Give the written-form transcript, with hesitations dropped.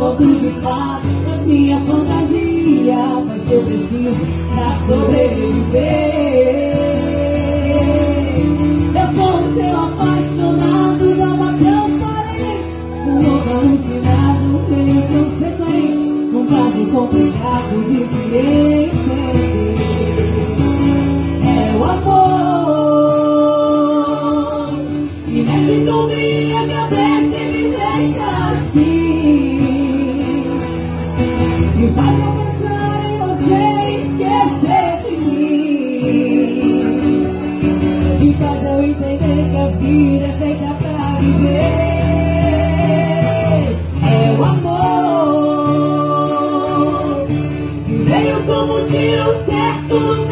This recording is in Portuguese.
conto de fato, mas minha fantasia faz o que eu preciso pra sobreviver. Eu sou o seu apaixonado, alma transparente, um louco alucinado, meio consequente, um caso complicado de se entender. É o amor que mexe com minha cabeça e me deixa assim, e faz eu pensar em você e esquecer de mim, e faz eu entender que a vida é feita pra viver. É o amor que veio como um tiro certo no